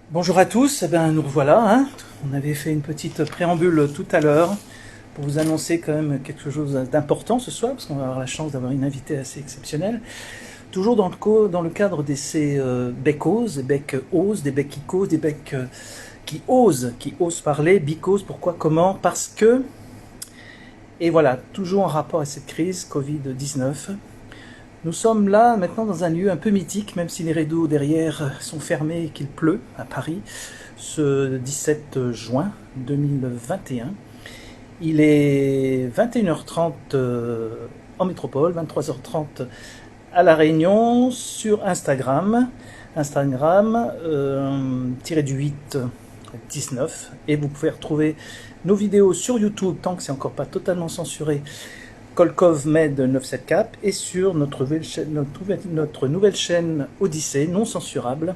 Bonjour à tous, eh ben, nous revoilà, hein. On avait fait une petite préambule tout à l'heure pour vous annoncer quand même quelque chose d'important ce soir, parce qu'on va avoir la chance d'avoir une invitée assez exceptionnelle. Toujours dans le cadre de ces becs-oses, des becs-oses, des becs qui causent, des becs qui osent parler, bicoses, pourquoi, comment, parce que, et voilà, toujours en rapport à cette crise Covid-19. Nous sommes là maintenant dans un lieu un peu mythique, même si les rideaux derrière sont fermés et qu'il pleut à Paris, ce 17 juin 2021. Il est 21h30 en métropole, 23h30 à La Réunion, sur Instagram, tiré du 8 19, et vous pouvez retrouver nos vidéos sur YouTube tant que c'est encore pas totalement censuré, Kolkov Med 974, et sur notre nouvelle chaîne Odyssée non censurable,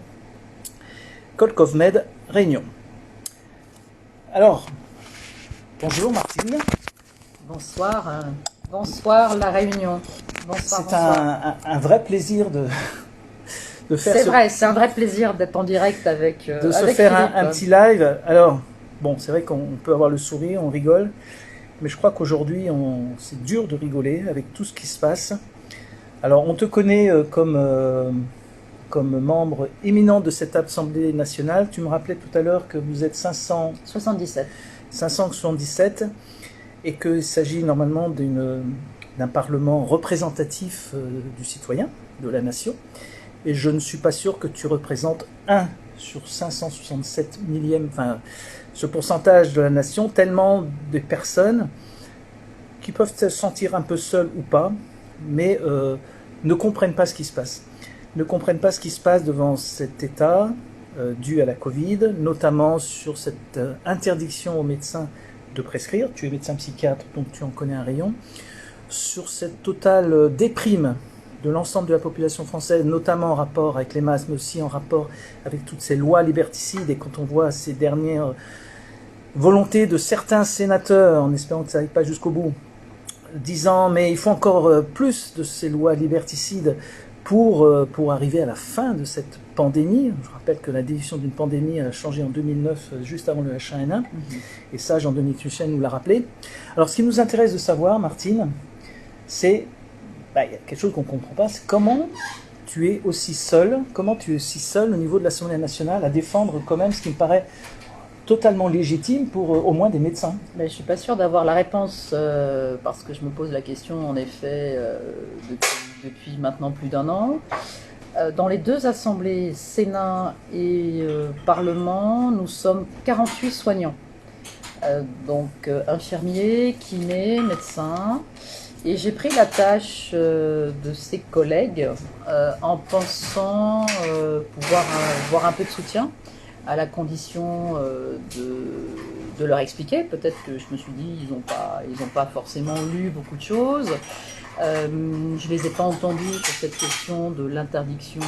Kolkov Med Réunion. Alors, bonjour Martine. Bonsoir, bonsoir la Réunion. Bonsoir, C'est un vrai plaisir de faire C'est vrai, c'est un vrai plaisir d'être en direct avec de se avec faire Philippe. un petit live. Alors, bon, c'est vrai qu'on peut avoir le sourire, on rigole, mais je crois qu'aujourd'hui, c'est dur de rigoler avec tout ce qui se passe. Alors, on te connaît comme membre éminent de cette Assemblée nationale. Tu me rappelais tout à l'heure que vous êtes 77. 577 et qu'il s'agit normalement d'un parlement représentatif du citoyen, de la nation. Et je ne suis pas sûr que tu représentes 1 sur 567 millième, enfin, ce pourcentage de la nation, tellement de personnes qui peuvent se sentir un peu seules ou pas, mais ne comprennent pas ce qui se passe. Ne comprennent pas ce qui se passe devant cet état dû à la Covid, notamment sur cette interdiction aux médecins de prescrire. Tu es médecin psychiatre, donc tu en connais un rayon. Sur cette totale déprime de l'ensemble de la population française, notamment en rapport avec les masques, mais aussi en rapport avec toutes ces lois liberticides, et quand on voit ces dernières volontés de certains sénateurs, en espérant que ça n'aille pas jusqu'au bout, disant mais il faut encore plus de ces lois liberticides pour arriver à la fin de cette pandémie. Je rappelle que la définition d'une pandémie a changé en 2009, juste avant le H1N1, et ça Jean-Denis Michel nous l'a rappelé. Alors ce qui nous intéresse de savoir, Martine, c'est il y a quelque chose qu'on ne comprend pas, c'est comment tu es aussi seul au niveau de l'Assemblée nationale à défendre quand même ce qui me paraît totalement légitime pour au moins des médecins. Mais je suis pas sûre d'avoir la réponse parce que je me pose la question en effet depuis maintenant plus d'un an. Dans les deux assemblées, Sénat et Parlement, nous sommes 48 soignants. Donc infirmiers, kinés, médecins. Et j'ai pris la tâche de ces collègues en pensant pouvoir avoir un peu de soutien, à la condition de leur expliquer. Peut-être que je me suis dit, ils n'ont pas forcément lu beaucoup de choses. Je ne les ai pas entendus sur cette question de l'interdiction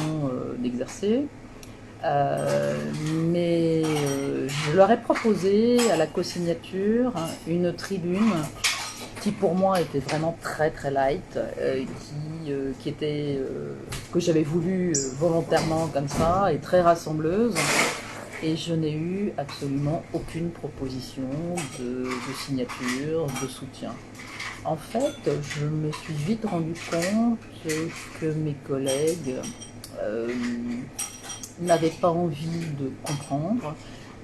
d'exercer. Mais je leur ai proposé à la co-signature une tribune qui pour moi était vraiment très très light, qui était que j'avais voulu volontairement comme ça et très rassembleuse, et je n'ai eu absolument aucune proposition de signature, de soutien. En fait, je me suis vite rendu compte que mes collègues n'avaient pas envie de comprendre,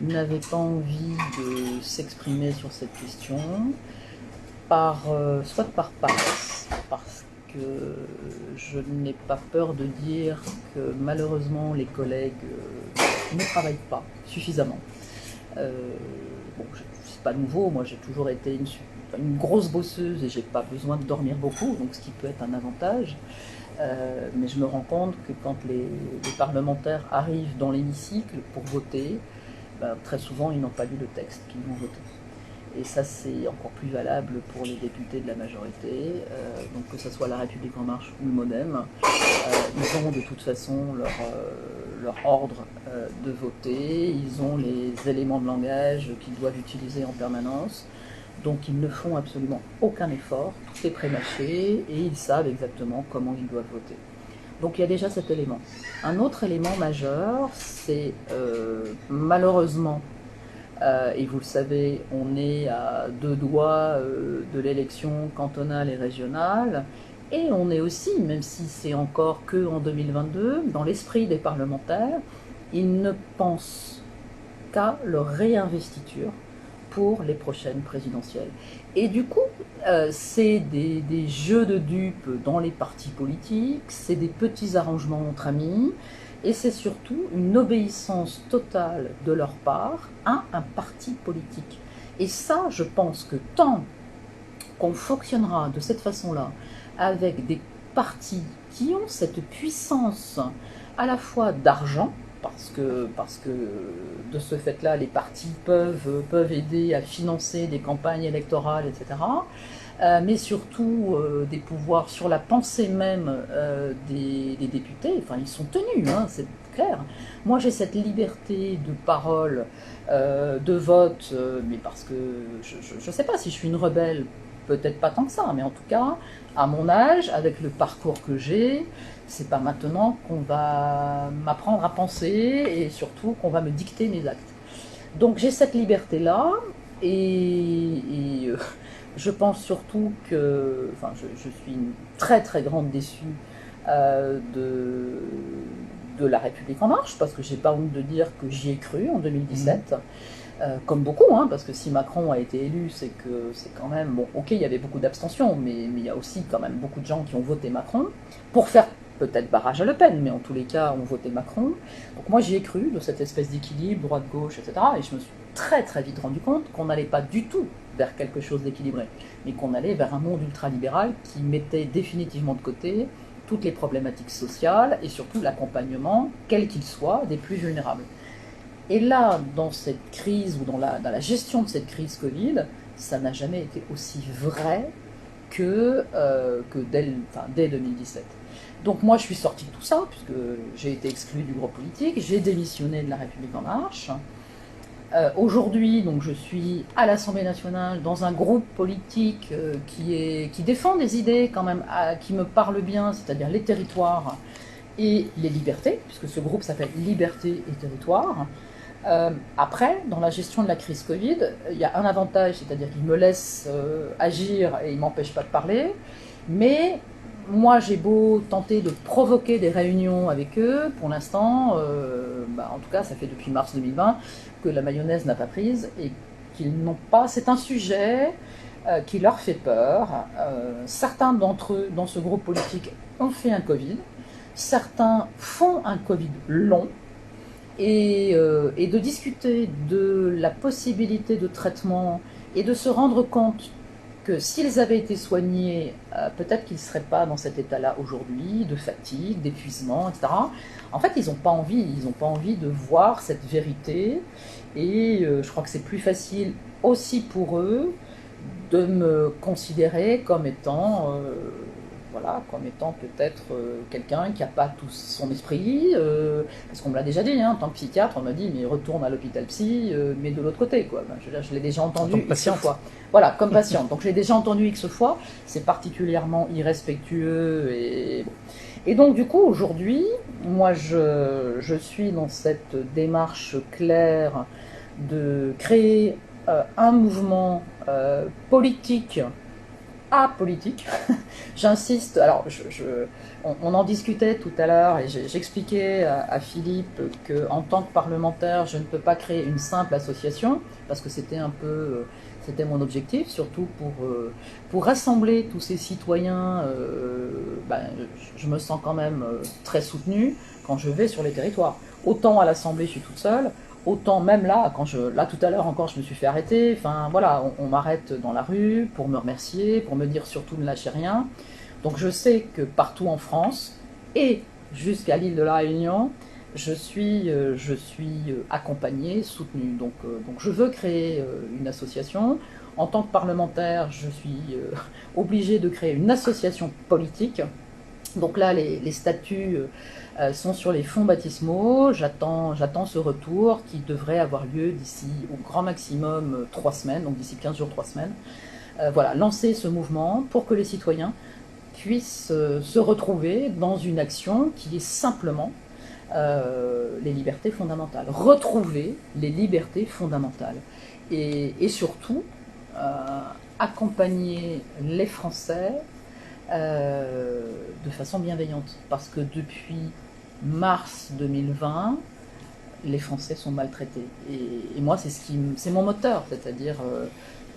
n'avaient pas envie de s'exprimer sur cette question, soit par paresse, parce que je n'ai pas peur de dire que malheureusement les collègues ne travaillent pas suffisamment. Bon, c'est pas nouveau, moi j'ai toujours été une grosse bosseuse et j'ai pas besoin de dormir beaucoup, donc ce qui peut être un avantage. Mais je me rends compte que quand les parlementaires arrivent dans l'hémicycle pour voter, ben, très souvent ils n'ont pas lu le texte qu'ils vont voter. Et ça, c'est encore plus valable pour les députés de la majorité, donc que ce soit La République En Marche ou le MoDem. Ils ont de toute façon leur ordre de voter, ils ont les éléments de langage qu'ils doivent utiliser en permanence, donc ils ne font absolument aucun effort, tout est prémâché et ils savent exactement comment ils doivent voter. Donc il y a déjà cet élément. Un autre élément majeur, c'est malheureusement, et vous le savez, on est à 2 doigts de l'élection cantonale et régionale, et on est aussi, même si c'est encore que en 2022, dans l'esprit des parlementaires, ils ne pensent qu'à leur réinvestiture pour les prochaines présidentielles. Et du coup, c'est des jeux de dupes dans les partis politiques, c'est des petits arrangements entre amis, et c'est surtout une obéissance totale de leur part à un parti politique. Et ça, je pense que tant qu'on fonctionnera de cette façon-là, avec des partis qui ont cette puissance à la fois d'argent, parce que de ce fait-là, les partis peuvent aider à financer des campagnes électorales, etc., mais surtout des pouvoirs sur la pensée même des députés. Enfin, ils sont tenus, hein, c'est clair. Moi, j'ai cette liberté de parole, de vote, mais parce que je ne sais pas si je suis une rebelle, peut-être pas tant que ça, mais en tout cas, à mon âge, avec le parcours que j'ai, c'est pas maintenant qu'on va m'apprendre à penser et surtout qu'on va me dicter mes actes. Donc j'ai cette liberté-là et je pense surtout que, enfin, je suis une très très grande déçue de La République En Marche, parce que j'ai pas honte de dire que j'y ai cru en 2017. Comme beaucoup, hein, parce que si Macron a été élu, c'est que c'est quand même, bon, ok, il y avait beaucoup d'abstention, mais il y a aussi quand même beaucoup de gens qui ont voté Macron, pour faire peut-être barrage à Le Pen, mais en tous les cas, ont voté Macron. Donc moi, j'y ai cru, de cette espèce d'équilibre, droite-gauche, etc., et je me suis très très vite rendu compte qu'on n'allait pas du tout vers quelque chose d'équilibré, mais qu'on allait vers un monde ultralibéral qui mettait définitivement de côté toutes les problématiques sociales, et surtout l'accompagnement, quel qu'il soit, des plus vulnérables. Et là, dans cette crise, ou dans la gestion de cette crise Covid, ça n'a jamais été aussi vrai que dès 2017. Donc moi, je suis sortie de tout ça, puisque j'ai été exclue du groupe politique, j'ai démissionné de La République En Marche. Aujourd'hui, donc, je suis à l'Assemblée nationale, dans un groupe politique qui défend des idées quand même qui me parlent bien, c'est-à-dire les territoires et les libertés, puisque ce groupe s'appelle Liberté et Territoire. Après, dans la gestion de la crise Covid, il y a un avantage, c'est-à-dire qu'il me laisse agir et il ne m'empêche pas de parler, mais moi j'ai beau tenter de provoquer des réunions avec eux, pour l'instant, en tout cas ça fait depuis mars 2020 que la mayonnaise n'a pas prise et qu'ils n'ont pas, c'est un sujet qui leur fait peur. Certains d'entre eux dans ce groupe politique ont fait un Covid, certains font un Covid long, et de discuter de la possibilité de traitement et de se rendre compte que s'ils avaient été soignés, peut-être qu'ils ne seraient pas dans cet état-là aujourd'hui, de fatigue, d'épuisement, etc. En fait, ils n'ont pas envie de voir cette vérité, et je crois que c'est plus facile aussi pour eux de me considérer comme étant peut-être quelqu'un qui n'a pas tout son esprit, parce qu'on me l'a déjà dit, hein, en tant que psychiatre, on m'a dit, mais retourne à l'hôpital psy, mais de l'autre côté, quoi. Ben, je l'ai déjà entendu X fois. Voilà, comme patiente. Donc je l'ai déjà entendu X fois, c'est particulièrement irrespectueux, et donc du coup, aujourd'hui, moi je suis dans cette démarche claire de créer un mouvement politique apolitique. J'insiste, alors on en discutait tout à l'heure et j'expliquais à Philippe qu'en tant que parlementaire, je ne peux pas créer une simple association, parce que c'était mon objectif, surtout pour rassembler tous ces citoyens. Je me sens quand même très soutenue quand je vais sur les territoires. Autant à l'Assemblée, je suis toute seule, autant même là, là tout à l'heure encore, je me suis fait arrêter. Enfin voilà, on m'arrête dans la rue pour me remercier, pour me dire surtout ne lâchez rien. Donc je sais que partout en France et jusqu'à l'île de la Réunion, je suis accompagnée, soutenue. Donc je veux créer une association. En tant que parlementaire, je suis obligée de créer une association politique. Donc là, les statuts sont sur les fonds baptismaux. J'attends ce retour qui devrait avoir lieu d'ici au grand maximum 3 semaines, donc d'ici 15 jours, 3 semaines. Voilà, lancer ce mouvement pour que les citoyens puissent se retrouver dans une action qui est simplement les libertés fondamentales. Retrouver les libertés fondamentales. Et surtout, accompagner les Français de façon bienveillante. Parce que depuis mars 2020, les Français sont maltraités. Et moi, c'est mon moteur, c'est-à-dire,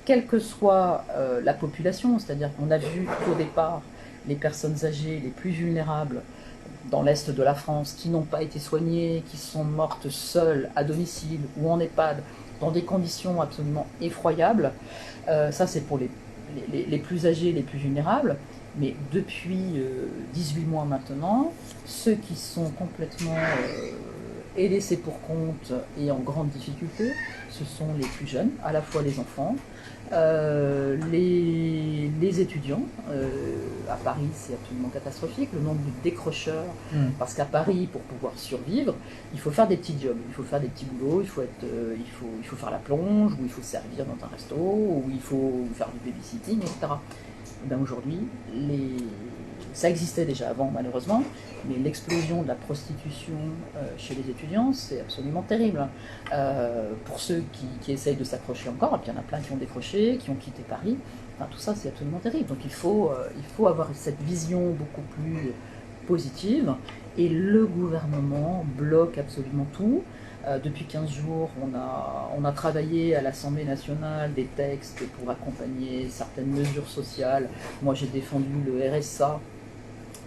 quelle que soit la population, c'est-à-dire qu'on a vu qu'au départ, les personnes âgées les plus vulnérables dans l'Est de la France, qui n'ont pas été soignées, qui sont mortes seules à domicile ou en EHPAD, dans des conditions absolument effroyables, ça c'est pour les plus âgés, les plus vulnérables, mais depuis 18 mois maintenant, ceux qui sont complètement et laissés pour compte et en grande difficulté, ce sont les plus jeunes, à la fois les enfants, les étudiants. À Paris, c'est absolument catastrophique, le nombre de décrocheurs, parce qu'à Paris, pour pouvoir survivre, il faut faire des petits jobs, il faut faire des petits boulots, il faut faire la plonge, ou il faut servir dans un resto, ou il faut faire du babysitting, etc. Et bien aujourd'hui, ça existait déjà avant malheureusement, mais l'explosion de la prostitution chez les étudiants, c'est absolument terrible. Pour ceux qui essayent de s'accrocher encore, et puis il y en a plein qui ont décroché, qui ont quitté Paris, enfin, tout ça c'est absolument terrible. Donc il faut avoir cette vision beaucoup plus positive, et le gouvernement bloque absolument tout. Depuis 15 jours, on a travaillé à l'Assemblée nationale des textes pour accompagner certaines mesures sociales. Moi j'ai défendu le RSA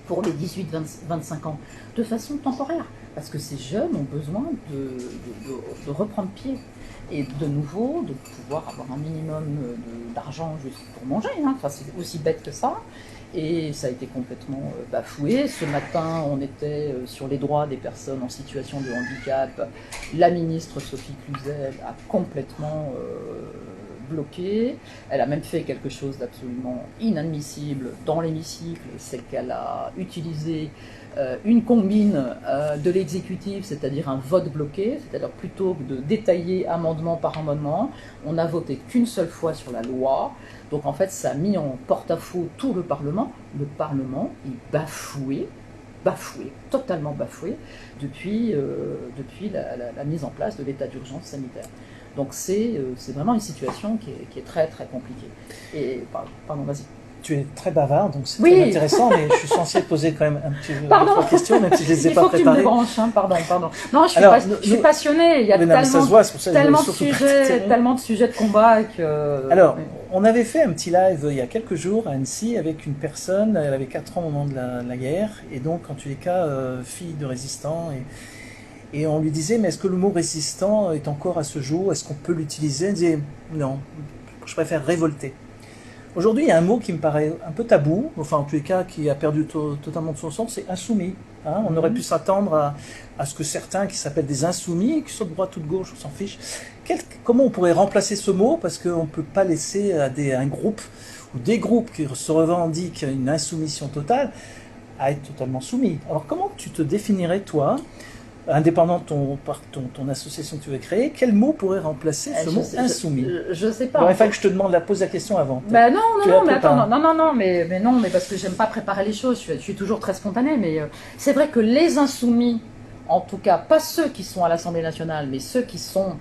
pour les 18-25 ans, de façon temporaire, parce que ces jeunes ont besoin de reprendre pied, et de nouveau, de pouvoir avoir un minimum d'argent juste pour manger, hein. Enfin, c'est aussi bête que ça, et ça a été complètement bafoué. Ce matin, on était sur les droits des personnes en situation de handicap. La ministre Sophie Cluzel a complètement bloquée. Elle a même fait quelque chose d'absolument inadmissible dans l'hémicycle, c'est qu'elle a utilisé une combine de l'exécutif, c'est-à-dire un vote bloqué, c'est-à-dire plutôt que de détailler amendement par amendement, on n'a voté qu'une seule fois sur la loi. Donc en fait, ça a mis en porte-à-faux tout le Parlement. Le Parlement est bafoué, totalement bafoué, depuis la mise en place de l'état d'urgence sanitaire. Donc c'est vraiment une situation qui est très très compliquée. Et pardon, vas-y. Tu es très bavard, donc c'est très intéressant, mais je suis censé poser quand même un petit peu de questions, même si je ne les ai pas préparées. Il faut que tu me débranches, hein, pardon. Non, je suis passionnée, il y a tellement de sujets de combat que... Alors, on avait fait un petit live il y a quelques jours à Annecy avec une personne, elle avait 4 ans au moment de la guerre, et donc en tous les cas, fille de résistant, et on lui disait, mais est-ce que le mot résistant est encore à ce jour, est-ce qu'on peut l'utiliser? Elle disait, non, je préfère révolter. Aujourd'hui, il y a un mot qui me paraît un peu tabou, enfin en tous les cas qui a perdu totalement de son sens, c'est insoumis. Hein, on aurait pu s'attendre à ce que certains qui s'appellent des insoumis, qui sont de droite ou de gauche, on s'en fiche. Comment on pourrait remplacer ce mot? Parce qu'on ne peut pas laisser un groupe ou des groupes qui se revendiquent une insoumission totale à être totalement soumis. Alors comment tu te définirais toi, indépendant de ton association que tu veux créer, quel mot pourrait remplacer ce mot insoumis? Je sais pas. Il aurait fallu que je te pose la question avant. Ben non, mais parce que j'aime pas préparer les choses, je suis toujours très spontanée, mais c'est vrai que les insoumis, en tout cas, pas ceux qui sont à l'Assemblée nationale, mais ceux qui sont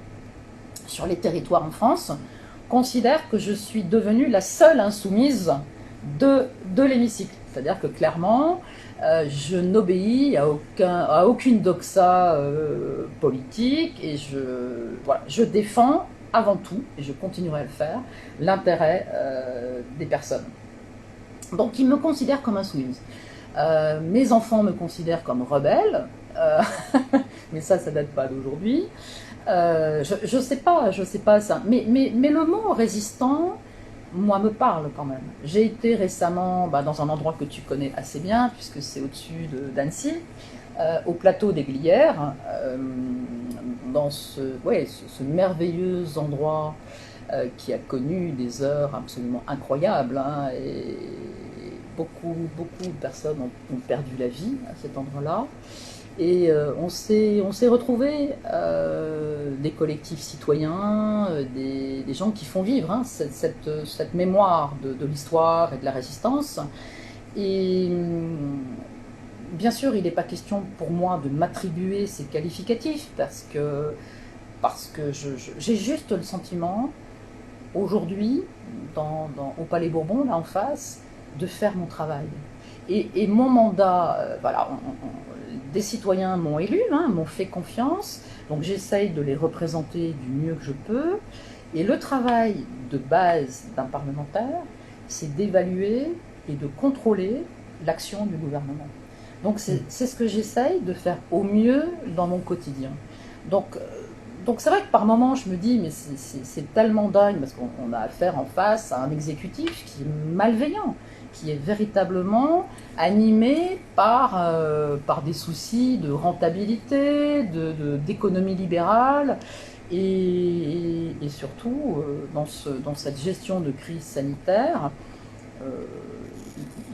sur les territoires en France, considèrent que je suis devenue la seule insoumise de l'hémicycle. C'est-à-dire que clairement, je n'obéis à aucune doxa politique, et je défends avant tout, et je continuerai à le faire, l'intérêt des personnes. Donc ils me considèrent comme insoumise. Mes enfants me considèrent comme rebelle, mais ça date pas d'aujourd'hui. Je sais pas ça. Mais le mot résistant, moi, me parle quand même. J'ai été récemment dans un endroit que tu connais assez bien, puisque c'est au-dessus d'Annecy, au plateau des Glières, dans ce merveilleux endroit qui a connu des heures absolument incroyables, hein, et beaucoup de personnes ont perdu la vie à cet endroit-là. Et on s'est retrouvés, des collectifs citoyens, des gens qui font vivre, hein, cette mémoire de l'histoire et de la résistance. Et bien sûr, il n'est pas question pour moi de m'attribuer ces qualificatifs parce que j'ai juste le sentiment, aujourd'hui, au Palais Bourbon, là en face, de faire mon travail. Et mon mandat, voilà, des citoyens m'ont élu, hein, m'ont fait confiance, donc j'essaye de les représenter du mieux que je peux. Et le travail de base d'un parlementaire, c'est d'évaluer et de contrôler l'action du gouvernement. Donc c'est ce que j'essaye de faire au mieux dans mon quotidien. Donc c'est vrai que par moments je me dis mais c'est tellement dingue parce qu'on a affaire en face à un exécutif qui est malveillant, qui est véritablement animé par des soucis de rentabilité, d'économie libérale et surtout dans cette gestion de crise sanitaire.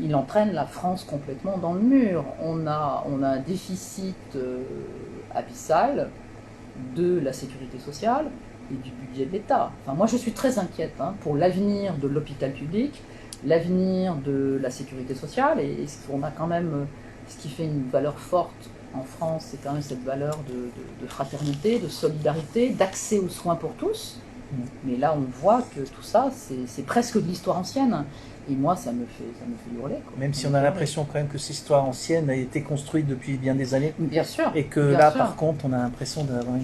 Il entraîne la France complètement dans le mur. On a un déficit abyssal de la sécurité sociale et du budget de l'État. Enfin, moi, je suis très inquiète pour l'avenir de l'hôpital public, l'avenir de la sécurité sociale, et on a quand même ce qui fait une valeur forte en France, c'est quand même cette valeur de fraternité, de solidarité, d'accès aux soins pour tous. Mais là, on voit que tout ça, c'est presque de l'histoire ancienne. Et moi, ça me fait hurler. Quoi. Même si on a l'impression quand même que cette histoire ancienne a été construite depuis bien des années. Bien sûr. Et que là, par contre, on a l'impression d'avoir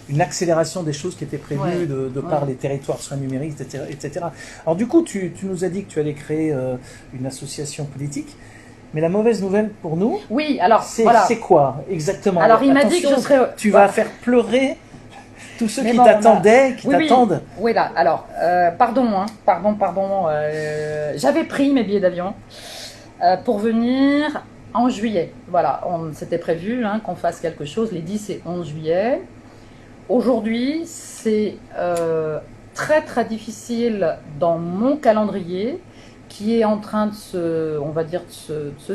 une accélération des choses qui étaient prévues de par les territoires soins numériques, etc. Alors du coup, tu nous as dit que tu allais créer une association politique. Mais la mauvaise nouvelle pour nous, oui, alors c'est quoi exactement? Alors il m'a dit que je serais... Tu vas faire pleurer tous ceux qui t'attendaient, qui t'attendent. Oui, là, alors, pardon, j'avais pris mes billets d'avion pour venir en juillet. Voilà, c'était prévu qu'on fasse quelque chose les 10 et 11 juillet. Aujourd'hui, c'est très très difficile dans mon calendrier qui est en train de se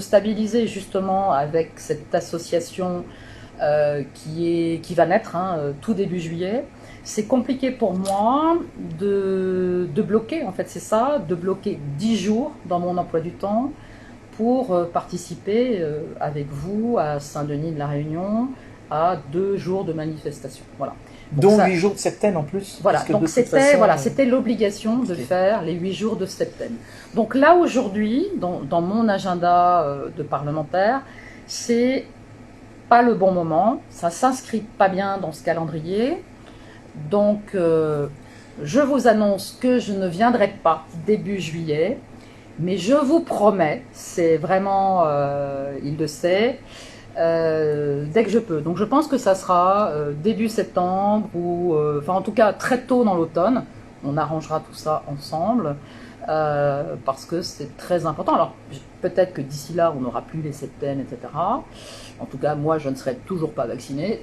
stabiliser justement avec cette association qui va naître tout début juillet. C'est compliqué pour moi de bloquer, en fait c'est ça, de bloquer 10 jours dans mon emploi du temps pour participer avec vous à Saint-Denis de la Réunion à 2 jours de manifestation. Voilà. Donc, dont 8 jours de septaine en plus. Voilà, donc c'était l'obligation de faire les 8 jours de septaine. Donc là aujourd'hui, dans mon agenda de parlementaire, c'est pas le bon moment, ça s'inscrit pas bien dans ce calendrier. Donc je vous annonce que je ne viendrai pas début juillet, mais je vous promets, c'est vraiment, il le sait, dès que je peux. Donc je pense que ça sera début septembre ou enfin en tout cas très tôt dans l'automne. On arrangera tout ça ensemble parce que c'est très important. Alors peut-être que d'ici là on n'aura plus les septaines, etc. En tout cas moi je ne serai toujours pas vaccinée,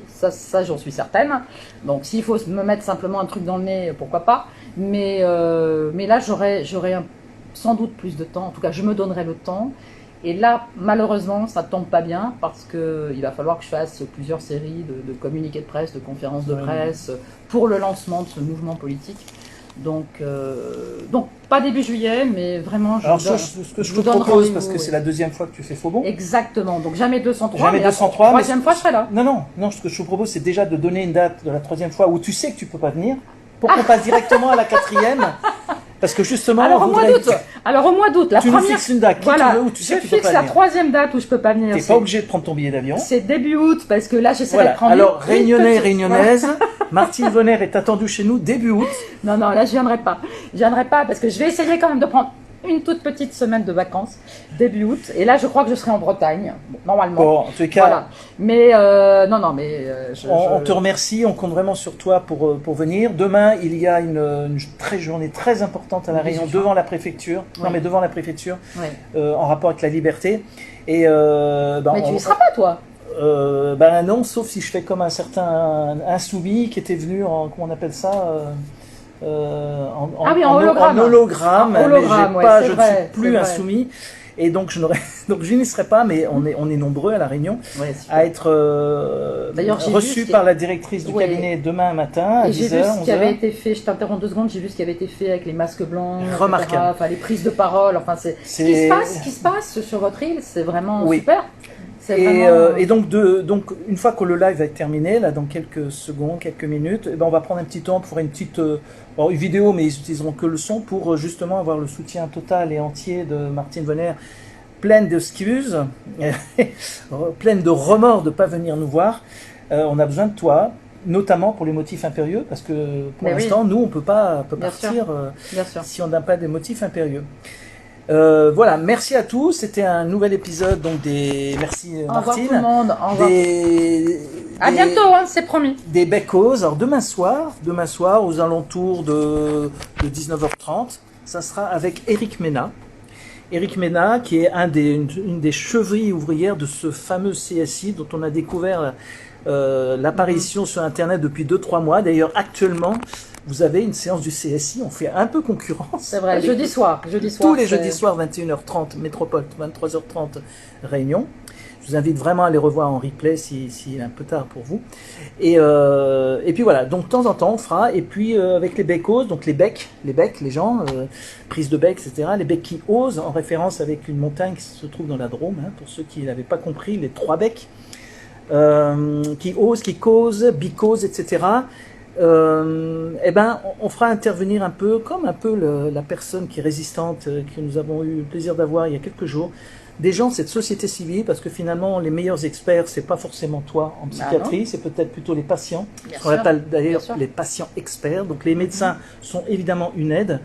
ça j'en suis certaine. Donc s'il faut me mettre simplement un truc dans le nez, pourquoi pas. Mais là j'aurai sans doute plus de temps. En tout cas je me donnerai le temps. Et là, malheureusement, ça ne tombe pas bien parce qu'il va falloir que je fasse plusieurs séries de communiqués de presse, de conférences de presse pour le lancement de ce mouvement politique. Donc pas début juillet, mais vraiment, ce que je te propose, parce que c'est la deuxième fois que tu fais faux bon. Exactement, donc jamais 203, jamais mais 203, la troisième fois, je serai là. Non, ce que je te propose, c'est déjà de donner une date de la troisième fois où tu sais que tu ne peux pas venir, pour qu'on passe directement à la quatrième. Parce que justement, alors au mois d'août, la première. Tu nous fixes une date. Voilà, où tu sais je que tu peux fixe pas la venir. troisième date où je peux pas venir. T'es pas obligé de prendre ton billet d'avion. C'est début août parce que là j'essaierai de prendre. Alors Réunionnais et Réunionnaises, Martine Vonner est attendue chez nous début août. Non, là je viendrai pas. Je viendrai pas parce que je vais essayer quand même de prendre une toute petite semaine de vacances début août. Et là je crois que je serai en Bretagne, normalement. Bon, en tous les cas. Voilà. Mais on te remercie, on compte vraiment sur toi pour venir. Demain, il y a une journée très importante à La Réunion devant la préfecture. Oui. Non, mais devant la préfecture, en rapport avec la liberté. Et mais tu y seras pas, toi? Non, sauf si je fais comme un certain insoumis qui était venu en, comment on appelle ça, en hologramme. En hologramme, mais je ne suis plus insoumis. Et donc donc je n'y serai pas, mais on est nombreux à La Réunion Ouais, super. à être D'ailleurs, j'ai vu reçus ce par la directrice du Ouais. cabinet demain matin à Et j'ai 10h, vu ce qui avait 11h. été fait, je t'interromps 2 secondes, j'ai vu ce qui avait été fait avec les masques blancs, etc. Remarquable. Enfin, les prises de parole, enfin, ce qui se passe sur votre île, c'est vraiment Oui. super. C'est Et, vraiment... et donc, une fois que le live va être terminé, là, dans quelques secondes, quelques minutes, eh ben, on va prendre un petit temps pour faire une petite une vidéo, mais ils utiliseront que le son pour justement avoir le soutien total et entier de Martine Vonner, pleine d'excuses, pleine de remords de ne pas venir nous voir. On a besoin de toi, notamment pour les motifs impérieux, parce que pour Mais oui. l'instant, nous, on peut pas Bien partir sûr. Bien sûr. si on n'a pas des motifs impérieux. Voilà, merci à tous. C'était un nouvel épisode, donc merci Au revoir Martine. tout le monde. Au revoir. À bientôt, hein, c'est promis. Des Beckos. Alors demain soir, aux alentours de 19h30, ça sera avec Éric Mena. Éric Mena, qui est une des chevilles ouvrières de ce fameux CSI dont on a découvert l'apparition sur Internet depuis 2-3 mois. D'ailleurs, actuellement, vous avez une séance du CSI, on fait un peu concurrence. C'est vrai, jeudi soir. Tous les jeudis soirs, 21h30, Métropole, 23h30, Réunion. Je vous invite vraiment à les revoir en replay s'il est un peu tard pour vous. Et puis voilà, donc de temps en temps on fera, et puis avec les beccos, donc les becs, les gens, prise de bec, etc. Les becs qui osent, en référence avec une montagne qui se trouve dans la Drôme, hein, pour ceux qui n'avaient pas compris, les 3 becs, qui osent, qui causent, bicosent, etc. Eh ben, on fera intervenir un peu, comme un peu la personne qui est résistante, que nous avons eu le plaisir d'avoir il y a quelques jours, des gens de cette société civile, parce que finalement, les meilleurs experts, c'est pas forcément toi en psychiatrie, c'est peut-être plutôt les patients, ce qu'on appelle d'ailleurs les patients experts. Donc les médecins sont évidemment une aide,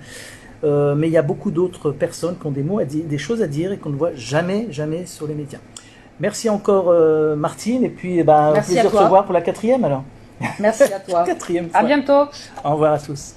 mais il y a beaucoup d'autres personnes qui ont des mots à dire, des choses à dire et qu'on ne voit jamais sur les médias. Merci encore Martine, et puis plaisir de se voir pour la 4e alors. Merci à toi. 4e fois. À bientôt. Au revoir à tous.